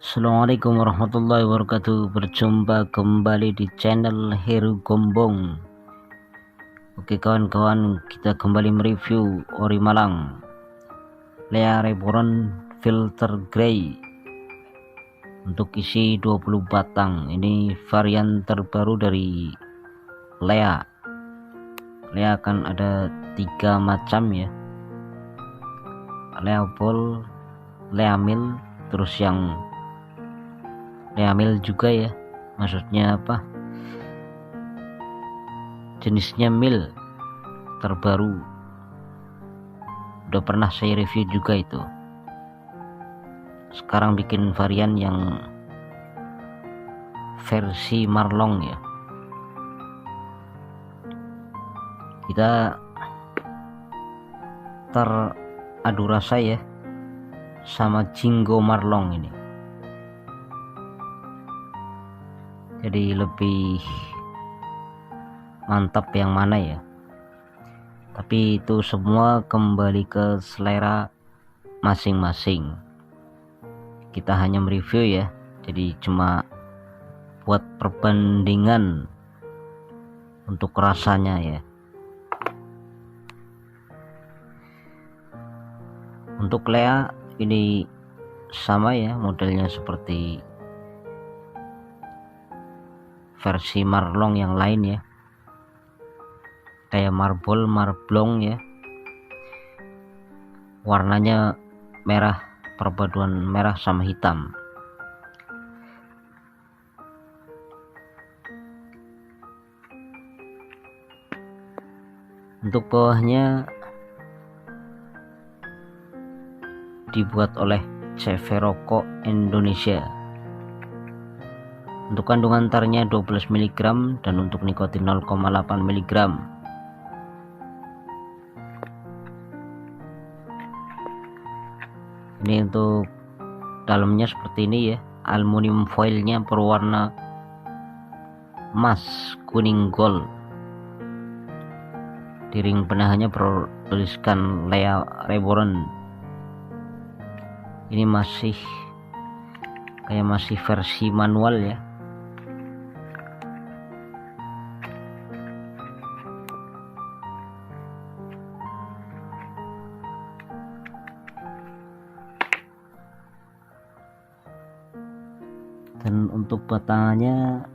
Assalamualaikum warahmatullahi wabarakatuh. Berjumpa kembali di channel Heru Gombong. Oke kawan-kawan, kita kembali mereview ori Malang Lea Reborn Filter Grey untuk isi 20 batang. Ini varian terbaru dari Lea. Lea akan ada 3 macam ya, Lea Ball, Lea Mil, terus yang Lea Mil juga ya, maksudnya apa, jenisnya mil terbaru, udah pernah saya review juga itu. Sekarang bikin varian yang versi Marlong ya. Kita teradu rasa ya sama Jinggo Marlong ini, jadi lebih mantap yang mana ya. Tapi itu semua kembali ke selera masing-masing. Kita hanya mereview ya, jadi cuma buat perbandingan untuk rasanya ya. Untuk Lea ini sama ya, modelnya seperti versi Marlong yang lain ya, kayak marblong ya, warnanya merah, perpaduan merah sama hitam. Untuk bawahnya dibuat oleh CV Rokok Indonesia. Untuk kandungan tarnya 12 mg dan untuk nikotin 0,8 mg. Ini untuk dalamnya seperti ini ya, aluminium foilnya berwarna emas kuning gold. Di ring penahannya bertuliskan Lea Reborn. Ini masih versi manual ya. Dan untuk batangannya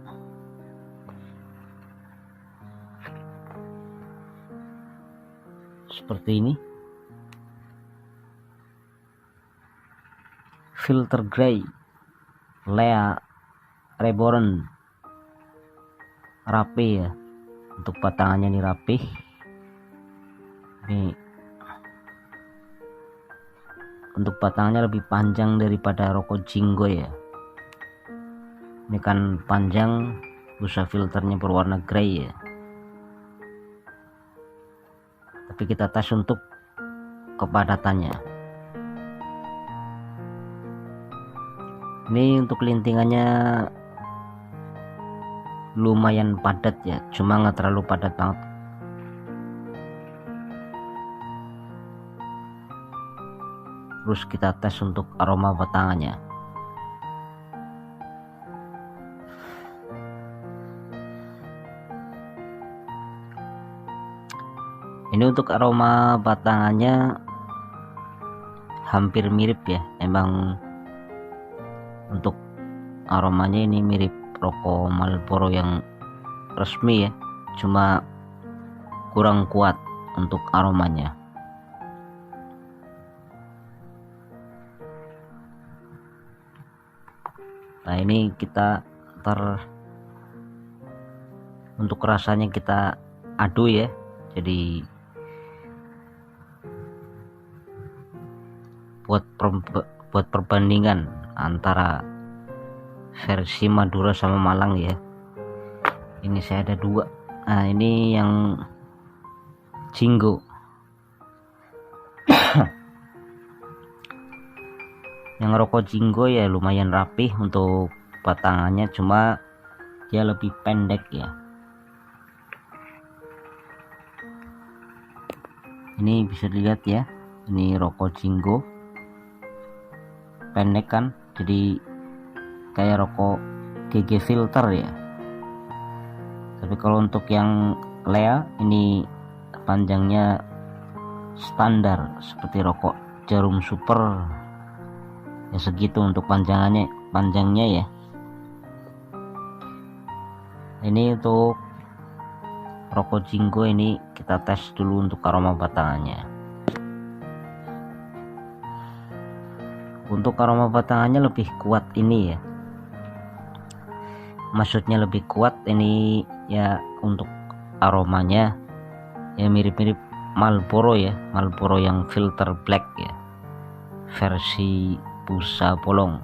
seperti ini, Filter Grey Lea Reborn, rapi ya. Untuk batangannya ini rapi. Ini untuk batangannya lebih panjang daripada rokok Jinggo ya. Ini kan panjang, busa filternya berwarna grey ya. Tapi kita tes untuk kepadatannya. Ini untuk lintingannya lumayan padat ya, cuma nggak terlalu padat banget. Terus kita tes untuk aroma batangannya. Ini untuk aroma batangannya hampir mirip ya, emang untuk aromanya ini mirip rokok Marlboro yang resmi ya, cuma kurang kuat untuk aromanya. Nah ini kita untuk rasanya kita adu ya, jadi buat perbandingan antara versi Madura sama Malang ya. Ini saya ada 2. Nah ini yang Jinggo. Yang rokok Jinggo ya lumayan rapih untuk batangannya, cuma dia lebih pendek ya. Ini bisa dilihat ya, ini rokok Jinggo pendek kan, jadi kayak rokok GG Filter ya. Tapi kalau untuk yang Lea ini panjangnya standar seperti rokok Jarum Super ya, segitu untuk panjangnya ya. Ini untuk rokok Jinggo, ini kita tes dulu untuk aroma batangannya. Untuk aroma batangannya lebih kuat ini ya, maksudnya lebih kuat ini ya. Untuk aromanya ya mirip-mirip Marlboro ya, Marlboro yang filter black ya, versi busa bolong.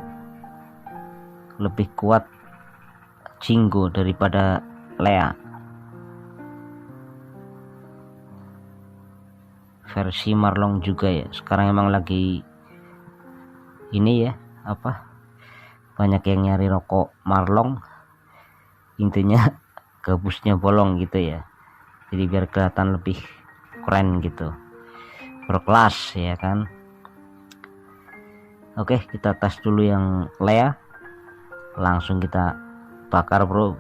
Lebih kuat Jinggo daripada Lea versi Marlong juga ya. Sekarang emang lagi ini ya, banyak yang nyari rokok Marlong, intinya gabusnya bolong gitu ya, jadi biar kelihatan lebih keren gitu, berkelas ya kan. Oke, kita tes dulu yang Lea, langsung kita bakar bro.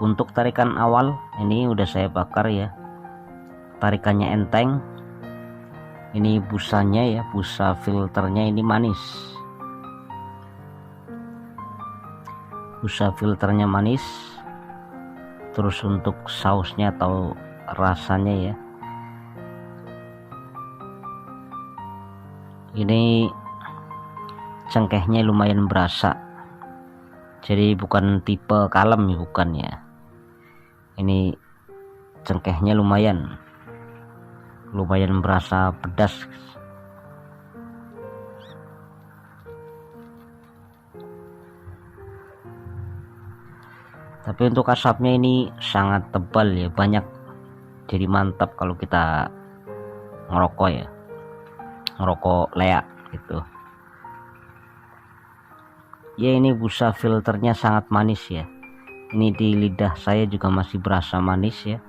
Untuk tarikan awal ini udah saya bakar ya, tarikannya enteng. Ini busanya ya, busa filternya ini manis, busa filternya manis. Terus untuk sausnya atau rasanya ya, ini cengkehnya lumayan berasa, jadi bukan tipe kalem ya, bukan ya. Ini cengkehnya lumayan berasa pedas. Tapi untuk asapnya ini sangat tebal ya, banyak, jadi mantap kalau kita ngerokok ya, ngerokok Lea gitu ya. Ini busa filternya sangat manis ya, ini di lidah saya juga masih berasa manis ya.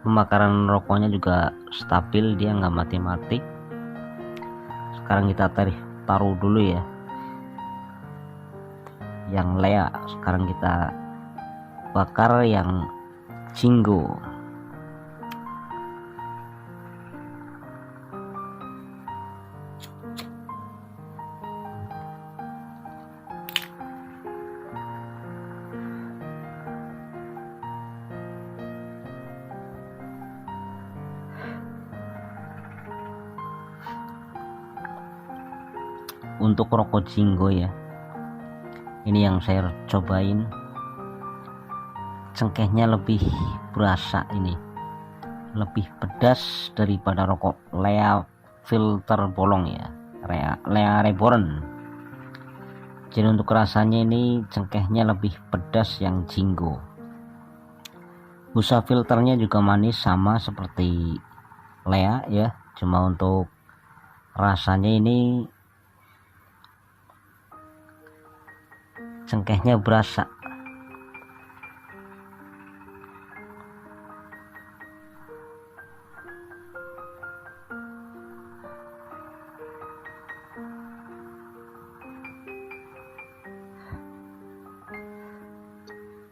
Pembakaran rokoknya juga stabil, dia nggak mati-mati. Sekarang kita taruh dulu ya yang Lea, sekarang kita bakar yang Jinggo. Untuk rokok Jinggo ya, ini yang saya cobain, cengkehnya lebih berasa, ini lebih pedas daripada rokok Lea filter bolong ya, Lea Reborn. Jadi untuk rasanya ini cengkehnya lebih pedas yang Jinggo. Busa filternya juga manis sama seperti Lea ya, cuma untuk rasanya ini cengkehnya berasa.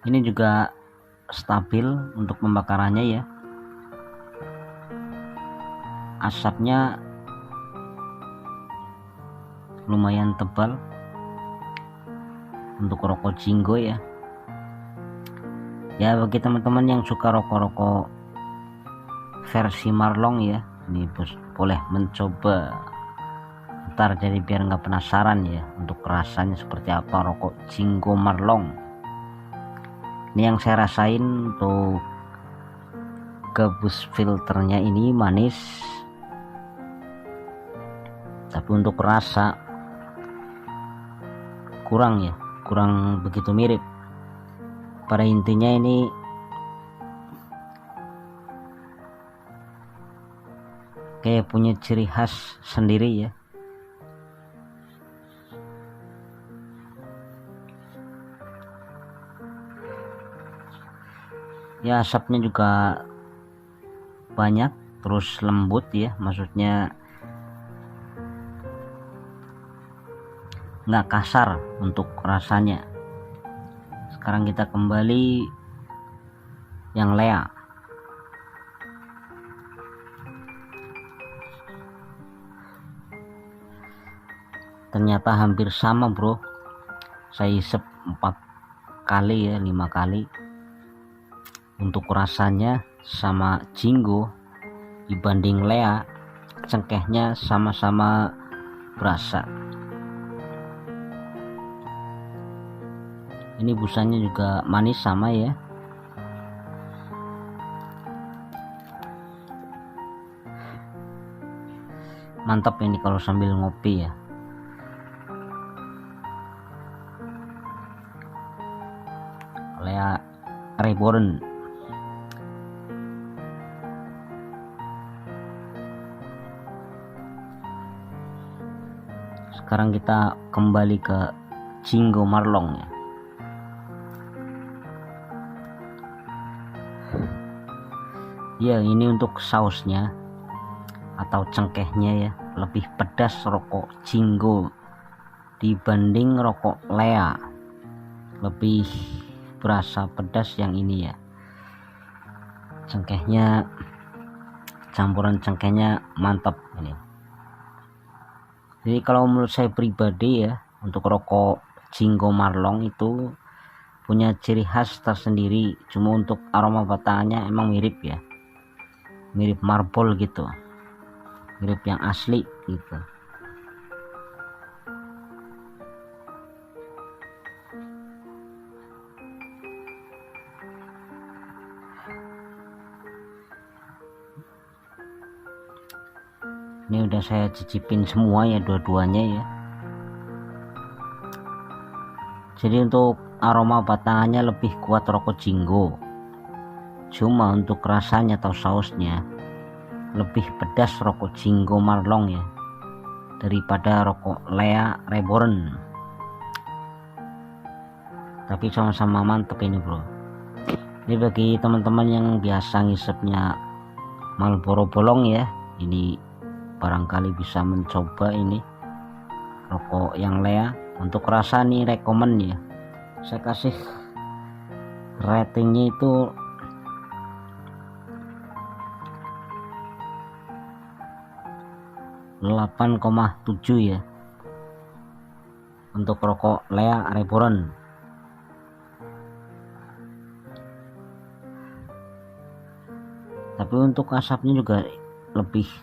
Ini juga stabil untuk pembakarannya ya, asapnya lumayan tebal untuk rokok Jinggo ya. Ya bagi teman-teman yang suka rokok-rokok versi Marlong ya, ini boleh mencoba ntar, jadi biar nggak penasaran ya untuk rasanya seperti apa rokok Jinggo Marlong. Ini yang saya rasain untuk gabus filternya ini manis, tapi untuk rasa kurang begitu mirip. Pada intinya ini kayak punya ciri khas sendiri ya. Ya, asapnya juga banyak, terus lembut ya, maksudnya nggak kasar untuk rasanya. Sekarang kita kembali yang Lea. Ternyata hampir sama bro, saya isep 4 kali ya, 5 kali. Untuk rasanya sama Jinggo dibanding Lea, cengkehnya sama-sama berasa. Ini busanya juga manis sama ya. Mantap ini kalau sambil ngopi ya. Lea Reborn. Sekarang kita kembali ke Jinggo Marlong ya. Ya, ini untuk sausnya atau cengkehnya ya, lebih pedas rokok Jinggo dibanding rokok Lea. Lebih berasa pedas yang ini ya. Cengkehnya, campuran cengkehnya mantap ini. Jadi kalau menurut saya pribadi ya, untuk rokok Jinggo Marlong itu punya ciri khas tersendiri. Cuma untuk aroma batangannya emang mirip ya, mirip marble gitu, mirip yang asli gitu. Ini udah saya cicipin semua ya, dua-duanya ya. Jadi untuk aroma batangannya lebih kuat rokok Jinggo, cuma untuk rasanya atau sausnya lebih pedas rokok Jinggo Marlong ya daripada rokok Lea Reborn. Tapi sama-sama mantep ini bro. Ini bagi teman-teman yang biasa ngisepnya Marlboro bolong ya, ini barangkali bisa mencoba ini rokok yang Lea. Untuk rasa nih rekomen ya, saya kasih ratingnya itu 8,7 ya untuk rokok Lea Reborn. Tapi untuk asapnya juga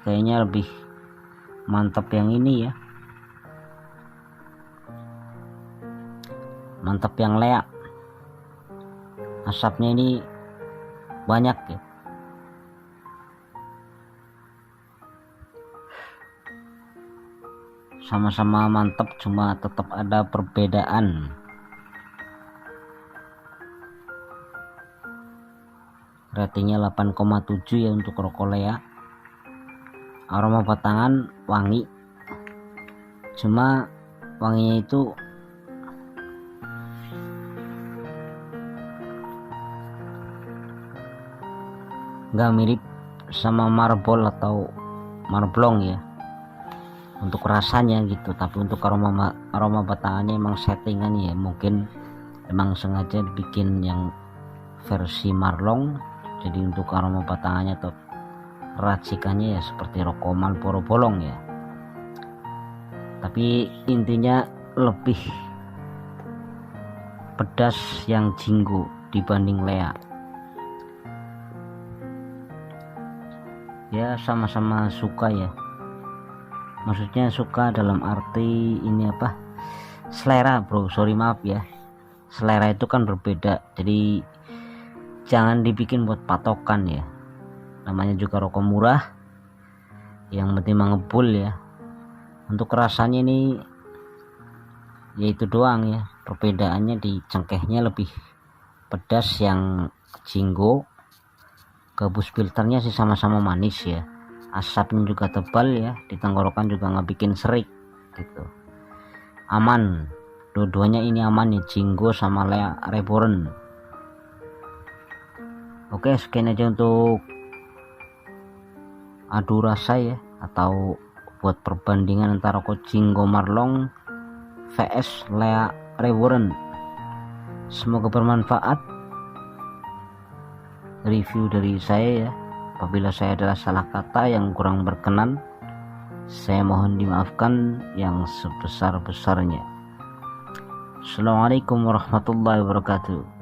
kayaknya lebih mantap yang ini ya, mantap yang Lea. Asapnya ini banyak ya. Sama-sama mantap, cuma tetap ada perbedaan. Ratingnya 8,7 ya untuk rokok Lea. Aroma batangan wangi, cuma wanginya itu nggak mirip sama marble atau marblong ya untuk rasanya gitu. Tapi untuk aroma batangannya emang settingan ya, mungkin emang sengaja dibikin yang versi marlong, jadi untuk aroma batangannya atau racikannya ya seperti rokok Marlboro bolong ya. Tapi intinya lebih pedas yang Jinggo dibanding Lea ya. Sama-sama suka ya, maksudnya suka dalam arti ini selera bro, sorry maaf ya, selera itu kan berbeda. Jadi jangan dibikin buat patokan ya, namanya juga rokok murah, yang penting mengebul ya. Untuk rasanya ini yaitu doang ya, perbedaannya di cengkehnya lebih pedas yang Jinggo. Gabus filternya sih sama-sama manis ya, asapnya juga tebal ya, di tenggorokan juga nggak bikin serik gitu. Aman, dua-duanya ini aman ya, Jinggo sama Reborn. Oke, sekian aja untuk adu rasa ya, atau buat perbandingan antara rokok Jinggo Marlong vs Reborn. Semoga bermanfaat review dari saya ya. Apabila saya adalah salah kata yang kurang berkenan, saya mohon dimaafkan yang sebesar-besarnya. Assalamualaikum warahmatullahi wabarakatuh.